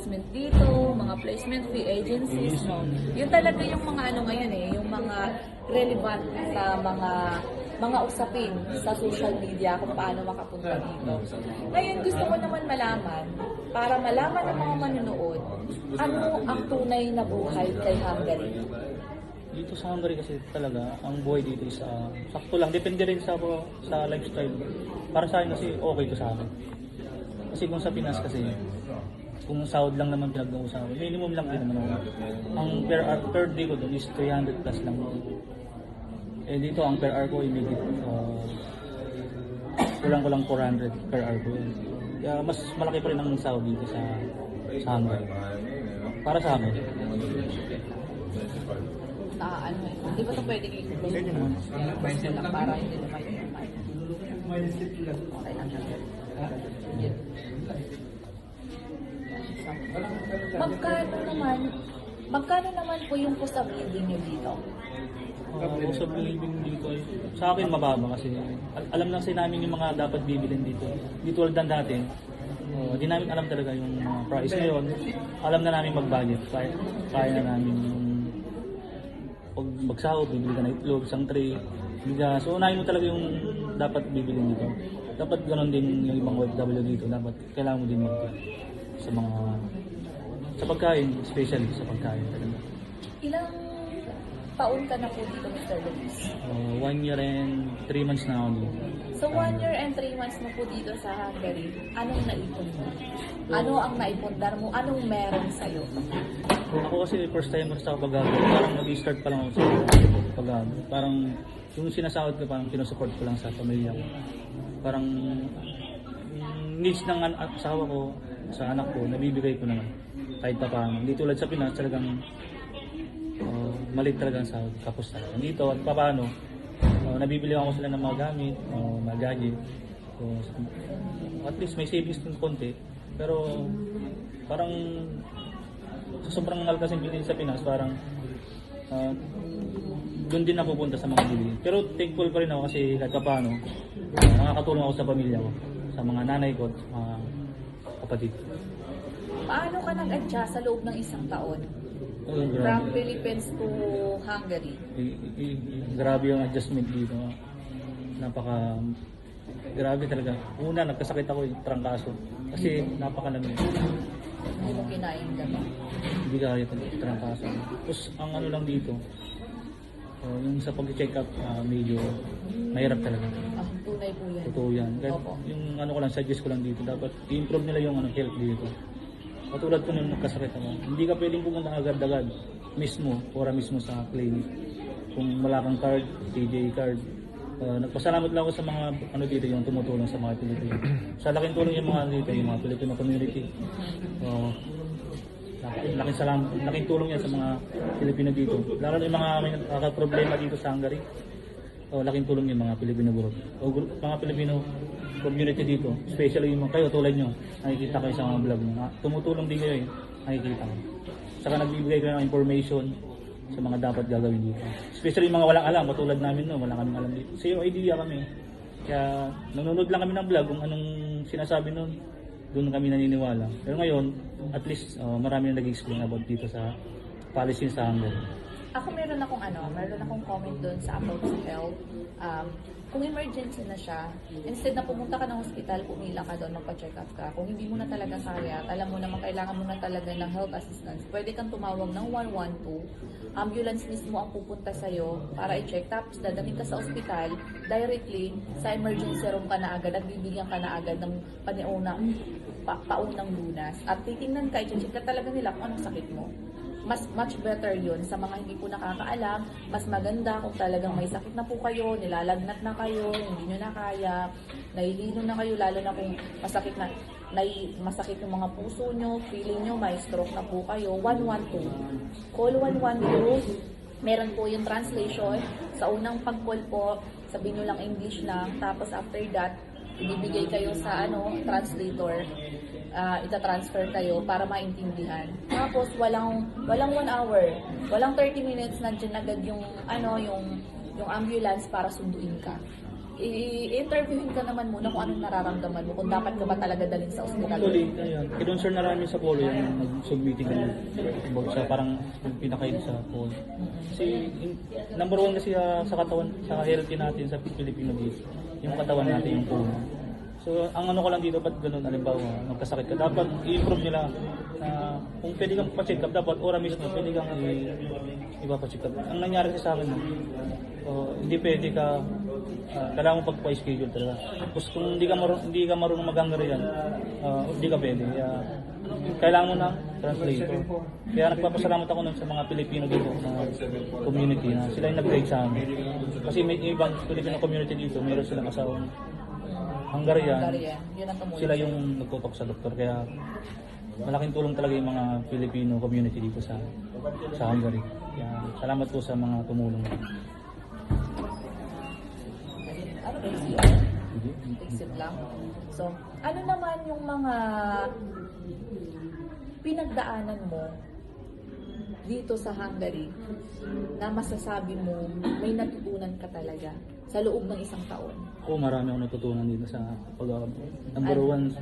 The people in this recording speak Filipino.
placement dito, mga placement fee agencies, no? Yun talaga yung mga ano ngayon yung mga relevant sa mga usapin sa social media kung paano makapunta dito. Ngayon, gusto ko naman malaman, para malaman ng mga manonood, ano ang tunay na buhay kay Hungary? Dito sa Hungary kasi talaga, ang buhay dito is sakto lang. Depende rin sa lifestyle. Para sa akin kasi okay to sa akin. Kasi kung sa Pinas kasi, kung sahod lang naman pinag-uusapan, minimum lang din naman ako. Ang per day ko doon is 300 plus lang. Eh dito ang per hour ko immediate, kulang 400 per hour ko yun. Kaya mas malaki pa rin ang sahod dito sa Hungary. Para sa amin. Hindi ba ito pwedeng i-close? Pwede naman. Gusto lang para hindi na kayo okay lang siya. Magkano naman po yung cost of living nyo dito? Cost of living dito ay sa akin mababa kasi alam na kasi namin yung mga dapat bibilin dito. Dito tulad ng dati, di namin alam talaga yung mga price ngayon. Alam na namin mag-budget. Kaya na namin yung pag magsahod, bibili ka na itlog, isang tray, bigas. So unahin mo talaga yung dapat bibilin dito. Dapat ganon din yung ibang OFW dito. Dapat kailangan mo din sa pagkain, especially sa pagkain talaga. Ilang taon ka na po dito, Mr. Luis? 1 year and 3 months na ako dito. So 1 year and 3 months mo po dito sa Hungary, anong naipon mo? Ano ang naipundar mo? Anong meron sa'yo? Ako kasi first time sa pag-aaral. Parang mag-start pa lang ako sa pag-aaral. Parang yung sinasahod ko, parang pinusupport ko lang sa pamilya ko. Parang needs ng asawa ko, sa anak ko, nabibigay ko naman. Kahit pa paano. Hindi tulad sa Pinas, talagang maliit talaga ang sahod. Kapos talaga. Dito, at pa paano, nabibili ako sila ng mga gamit, mga gadget. So, at least may savings ng konti. Pero parang sa sobrang mahal kasi bilhin sa Pinas, parang doon din napupunta sa mga bilhin. Pero thankful pa rin ako kasi kahit pa paano, nakakatulong ako sa pamilya ko, sa mga nanay ko, sa mga kapatid. Paano ka nag-adjust sa loob ng isang taon? From Philippines to Hungary? Grabe yung adjustment dito. Grabe talaga. Una, nagkasakit ako trangkaso. Kasi napakalamig. Hindi mo kinain gano'n? Hindi kaya trangkaso. Tapos ang ano lang dito, yung sa pag-check up, medyo mahirap talaga. Tunay po yan. Totoo yan. Kahit yung ano ko lang, suggest ko lang dito, dapat i-improve nila yung health dito. Katulad ko nung nagkasakit ako, hindi ka pwedeng pumunta agad-agad mismo sa clinic. Kung wala kang card, TJ card. Nagpasalamat lang ako sa mga dito yung tumutulong sa mga Pilipino. Sa laking tulong yung mga dito, yung mga Filipino community. Laking tulong yan sa mga Pilipino dito. Lalo na yung mga may problema dito sa Hungary. Laking tulong yung mga Pilipino group. Mga Pilipino community dito. Especially yung kayo tulad nyo. Nakikita kayo sa mga vlog nyo. Tumutulong din kayo nakikita ko. Saka nagbibigay kayo ng information sa mga dapat gagawin dito. Especially yung mga walang alam. Katulad namin wala kaming alam dito. Same idea kami. Kaya nanonood lang kami ng vlog kung anong sinasabi nun. Doon kami naniniwala. Pero ngayon, at least marami na nag-explain about dito sa policy sa Hungary. Ako meron akong comment doon sa about sa health. Kung emergency na siya, instead na pumunta ka ng hospital, pumila ka doon, magpa-check up ka. Kung hindi mo na talaga kaya, alam mo naman kailangan mo na talaga ng health assistance, pwede kang tumawag ng 112. Ambulance mismo ang pupunta sa'yo para i-check. Tapos dadalhin ka sa hospital, directly sa emergency room ka na agad at bibigyan ka na agad ng paunang lunas. At titingnan ka, i-check ka talaga nila kung anong sakit mo. Much better yun sa mga hindi po nakakaalam. Mas maganda kung talagang may sakit na po kayo, nilalagnat na kayo, hindi nyo na kaya, nahihilo na kayo, lalo na kung masakit yung mga puso nyo, feeling nyo may stroke na po kayo, 112. Call 112. Meron po yung translation. Sa unang pag-call po, sabihin nyo lang English lang, tapos after that, ibibigay kayo sa translator. Ita-transfer kayo para maintindihan. Tapos walang 1 hour, walang 30 minutes nandiyan agad yung ambulance para sunduin ka. i-interviewin ka naman muna kung anong nararamdaman mo, kung dapat ka ba talaga dalhin sa ospital. Actually, ayun, kinonsern na namin sa polo yung nag-submitting kami about sa parang pinakain sa polo. Kasi number one kasi sa katawan, sa healthy natin sa Filipino dito, yung katawan natin yung polo. So, ang ano ko lang dito, ba't ganun, halimbawa, magkasakit ka, dapat i-improve nila na kung pwede kang pa-check up, dapat ora mismo, pwede kang ipapacheck up. Ang nangyari kasi sa akin, hindi pwede ka, kailangan mo pagpa-schedule talaga. Tapos kung hindi ka marunong mag-hanggar yan, hindi ka pwede. Kailangan mo ng translator. Kaya nagpapasalamat ako nun sa mga Pilipino dito na community na sila yung nag-guide sa amin. Kasi may ibang Filipino community dito, mayroon silang asawang Hungarian, Yun ang tumulong. sila yung nagtutok sa doktor. Kaya malaking tulong talaga yung mga Filipino community dito sa Hungary. Kaya salamat po sa mga tumulong. Ano ba yung Exit lang. So, ano naman yung mga pinagdaanan mo dito sa Hungary na masasabi mo may natutunan ka talaga sa loob ng isang taon? Marami akong natutunan dito sa number one